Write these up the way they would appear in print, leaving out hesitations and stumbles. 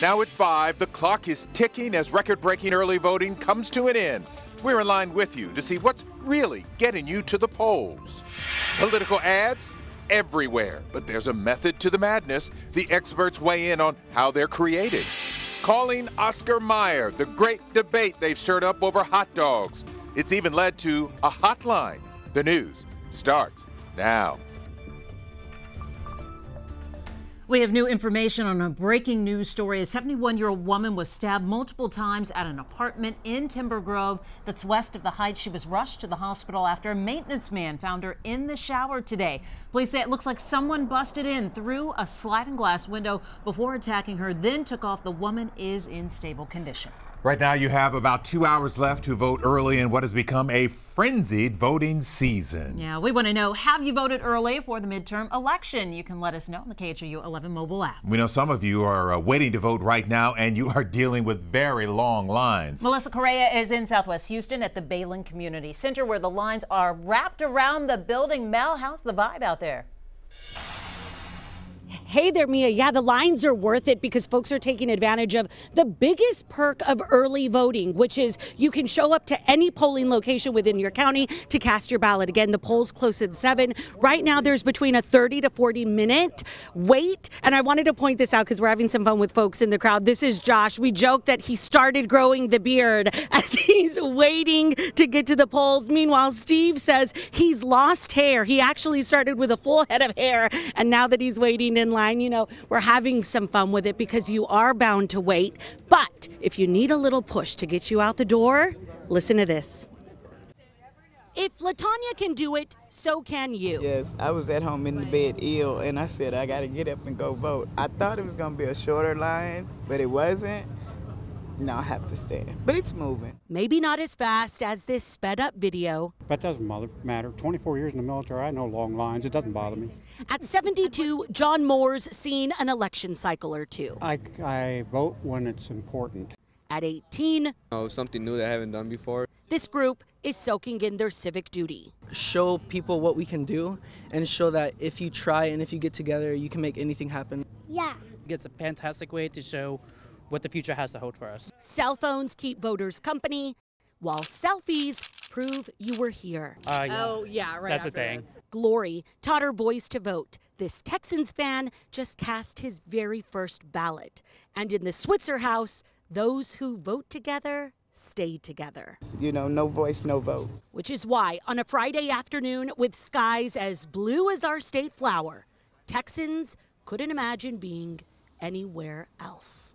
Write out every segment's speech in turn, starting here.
Now at 5, the clock is ticking as record-breaking early voting comes to an end. We're in line with you to see what's really getting you to the polls. Political ads? Everywhere. But there's a method to the madness. The experts weigh in on how they're created. Calling Oscar Mayer, the great debate they've stirred up over hot dogs. It's even led to a hotline. The news starts now. We have new information on a breaking news story. A 71-year-old woman was stabbed multiple times at an apartment in Timber Grove that's west of the Heights. She was rushed to the hospital after a maintenance man found her in the shower today. Police say it looks like someone busted in through a sliding glass window before attacking her, then took off. The woman is in stable condition. Right now you have about 2 hours left to vote early in what has become a frenzied voting season. Yeah, we want to know, have you voted early for the midterm election? You can let us know on the KHOU 11 mobile app. We know some of you are waiting to vote right now, and you are dealing with very long lines. Melissa Correa is in Southwest Houston at the Balin Community Center, where the lines are wrapped around the building. Mel, how's the vibe out there? Hey there, Mia. Yeah, the lines are worth it because folks are taking advantage of the biggest perk of early voting, which is you can show up to any polling location within your county to cast your ballot. Again, the polls close at 7. Right now, there's between a 30 to 40 minute wait. And I wanted to point this out because we're having some fun with folks in the crowd. This is Josh. We joke that he started growing the beard as he's waiting to get to the polls. Meanwhile, Steve says he's lost hair. He actually started with a full head of hair. And now that he's waiting in line, you know, we're having some fun with it because you are bound to wait. But if you need a little push to get you out the door, listen to this. If LaTanya can do it, so can you. Yes, I was at home in the bed ill, and I said I got to get up and go vote. I thought it was going to be a shorter line, but it wasn't. Now I have to stand, but it's moving. Maybe not as fast as this sped up video. That doesn't matter. 24 years in the military, I know long lines. It doesn't bother me. At 72, John Moore's seen an election cycle or two. I vote when it's important. At 18, something new that I haven't done before. This group is soaking in their civic duty. Show people what we can do and show that if you try and if you get together, you can make anything happen. Yeah. It's a fantastic way to show what the future has to hold for us. Cell phones keep voters company, while selfies prove you were here. Yeah. Oh, yeah, right. That's a thing. Glory taught her boys to vote. This Texans fan just cast his very first ballot. And in the Switzer house, those who vote together stay together. You know, no voice, no vote. Which is why on a Friday afternoon with skies as blue as our state flower, Texans couldn't imagine being anywhere else.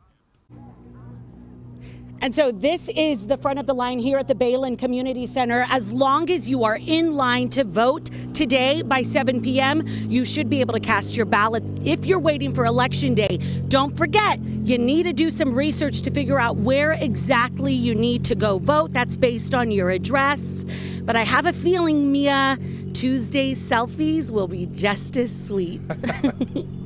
And so this is the front of the line here at the Balin Community Center. As long as you are in line to vote today by 7 p.m., you should be able to cast your ballot. If you're waiting for Election Day, don't forget, you need to do some research to figure out where exactly you need to go vote. That's based on your address. But I have a feeling, Mia, Tuesday's selfies will be just as sweet.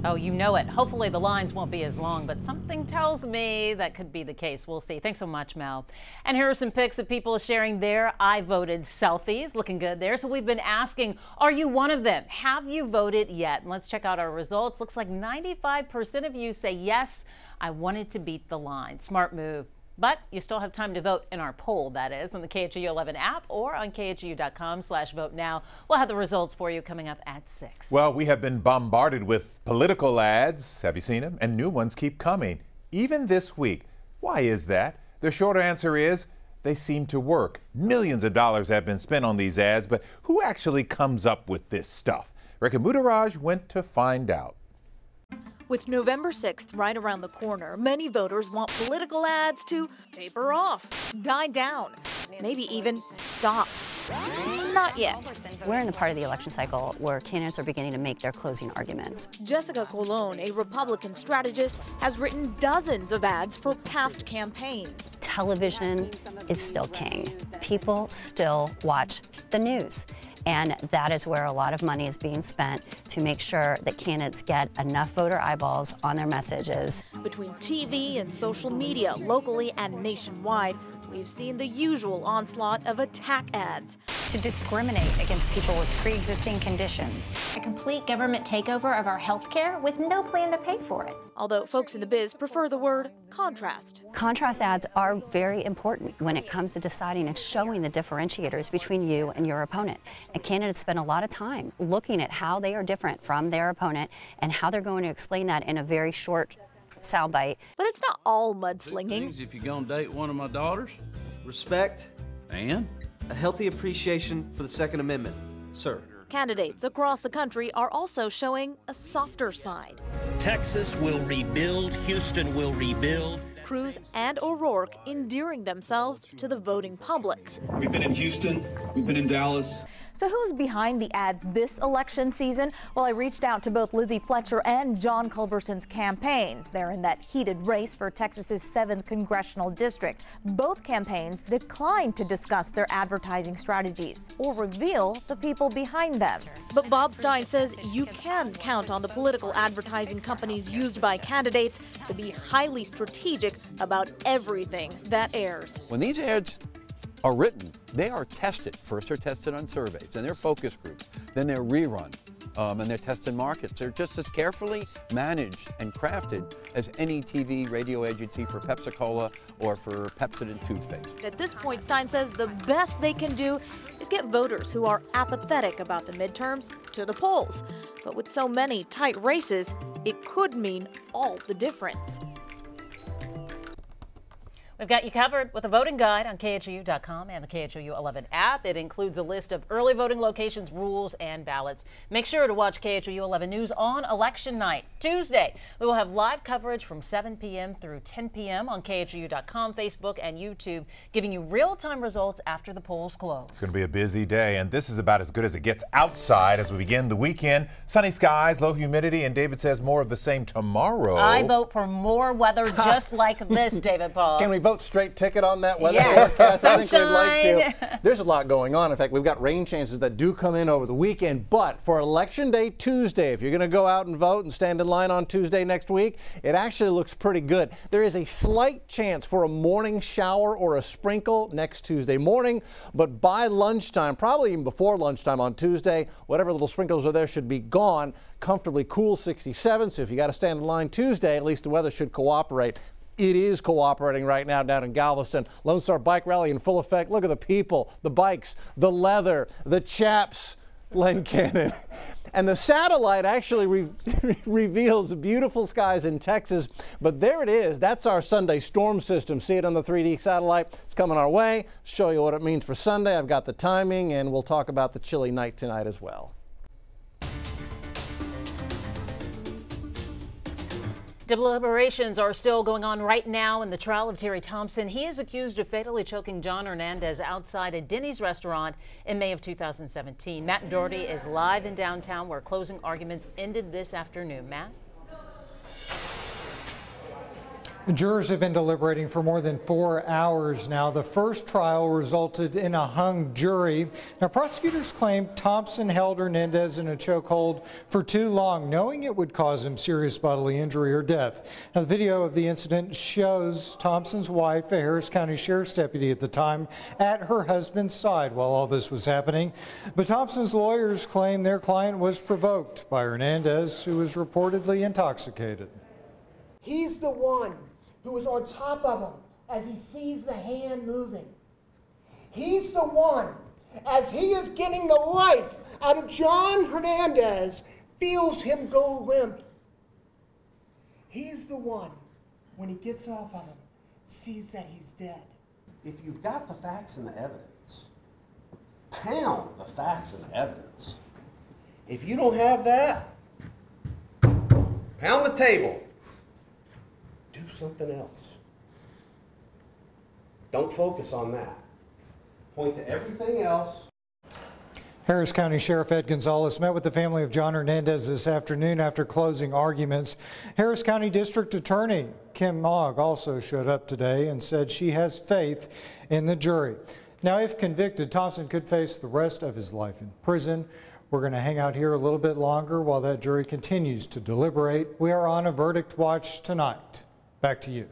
Oh, you know it. Hopefully the lines won't be as long, but something tells me that could be the case. We'll see. Thanks so much, Mel. And here are some pics of people sharing their I voted selfies. Looking good there. So we've been asking, are you one of them? Have you voted yet? And let's check out our results. Looks like 95% of you say yes, I wanted to beat the line. Smart move. But you still have time to vote in our poll, that is, on the KHOU 11 app or on KHOU.com/vote now. We'll have the results for you coming up at 6. Well, we have been bombarded with political ads. Have you seen them? And new ones keep coming, even this week. Why is that? The short answer is they seem to work. Millions of dollars have been spent on these ads, but who actually comes up with this stuff? Rekha Mudaraj went to find out. With November 6th right around the corner, many voters want political ads to taper off, die down, maybe even stop. Not yet. We're in the part of the election cycle where candidates are beginning to make their closing arguments. Jessica Colon, a Republican strategist, has written dozens of ads for past campaigns. Television is still king. People still watch the news. And that is where a lot of money is being spent to make sure that candidates get enough voter eyeballs on their messages. Between TV and social media, locally and nationwide, we've seen the usual onslaught of attack ads. to discriminate against people with pre-existing conditions. A complete government takeover of our health care with no plan to pay for it. Although folks in the biz prefer the word contrast. Contrast ads are very important when it comes to deciding and showing the differentiators between you and your opponent. And candidates spend a lot of time looking at how they are different from their opponent and how they're going to explain that in a very short soundbite. But it's not all mudslinging. If you're gonna date one of my daughters, respect and a healthy appreciation for the Second Amendment, sir. Candidates across the country are also showing a softer side. Texas will rebuild, Houston will rebuild. Cruz and O'Rourke endearing themselves to the voting public. We've been in Houston, we've been in Dallas. So who's behind the ads this election season? Well, I reached out to both Lizzie Fletcher and John Culberson's campaigns. They're in that heated race for Texas's 7th congressional district. Both campaigns declined to discuss their advertising strategies or reveal the people behind them. But Bob Stein says you can count on the political advertising companies used by candidates to be highly strategic about everything that airs. When these ads are written, they are tested. First they're tested on surveys, then they're focus groups, then they're rerun, and they're tested markets. They're just as carefully managed and crafted as any TV radio agency for Pepsi-Cola or for Pepsodent toothpaste. At this point, Stein says the best they can do is get voters who are apathetic about the midterms to the polls. But with so many tight races, it could mean all the difference. We've got you covered with a voting guide on KHOU.com and the KHOU 11 app. It includes a list of early voting locations, rules, and ballots. Make sure to watch KHOU 11 News on election night, Tuesday. We will have live coverage from 7 p.m. through 10 p.m. on KHOU.com, Facebook, and YouTube, giving you real-time results after the polls close. It's going to be a busy day, and this is about as good as it gets outside as we begin the weekend. Sunny skies, low humidity, and David says more of the same tomorrow. I vote for more weather just like this, David Paul. Can we vote straight ticket on that weather yes, forecast? sunshine. I think we'd like to. There's a lot going on. In fact, we've got rain chances that do come in over the weekend. But for Election Day Tuesday, if you're going to go out and vote and stand in line on Tuesday next week, it actually looks pretty good. There is a slight chance for a morning shower or a sprinkle next Tuesday morning, but by lunchtime, probably even before lunchtime on Tuesday, whatever little sprinkles are there should be gone. Comfortably cool 67, so if you got to stand in line Tuesday, at least the weather should cooperate. It is cooperating right now down in Galveston. Lone Star Bike Rally in full effect. Look at the people, the bikes, the leather, the chaps, Len Cannon. And the satellite actually reveals beautiful skies in Texas. But there it is. That's our Sunday storm system. See it on the 3D satellite. It's coming our way. Show you what it means for Sunday. I've got the timing, and we'll talk about the chilly night tonight as well. Deliberations are still going on right now in the trial of Terry Thompson. He is accused of fatally choking John Hernandez outside a Denny's restaurant in May of 2017. Matt Doherty is live in downtown where closing arguments ended this afternoon. Matt? Jurors have been deliberating for more than 4 hours now. The first trial resulted in a hung jury. Now, prosecutors claim Thompson held Hernandez in a chokehold for too long, knowing it would cause him serious bodily injury or death. Now, the video of the incident shows Thompson's wife, a Harris County Sheriff's deputy at the time, at her husband's side while all this was happening. But Thompson's lawyers claim their client was provoked by Hernandez, who was reportedly intoxicated. He's the one who is on top of him as he sees the hand moving. He's the one, as he is getting the life out of John Hernandez, feels him go limp. He's the one, when he gets off of him, sees that he's dead. If you've got the facts and the evidence, pound the facts and the evidence. If you don't have that, pound the table. Do something else. Don't focus on that. Point to everything else. Harris County Sheriff Ed Gonzalez met with the family of John Hernandez this afternoon after closing arguments. Harris County District Attorney Kim Mogg also showed up today and said she has faith in the jury. Now, if convicted, Thompson could face the rest of his life in prison. We're going to hang out here a little bit longer while that jury continues to deliberate. We are on a verdict watch tonight. Back to you.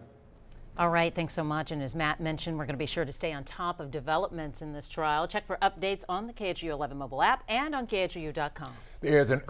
All right, thanks so much. And as Matt mentioned, we're going to be sure to stay on top of developments in this trial. Check for updates on the KHOU 11 mobile app and on KHOU.com. There's an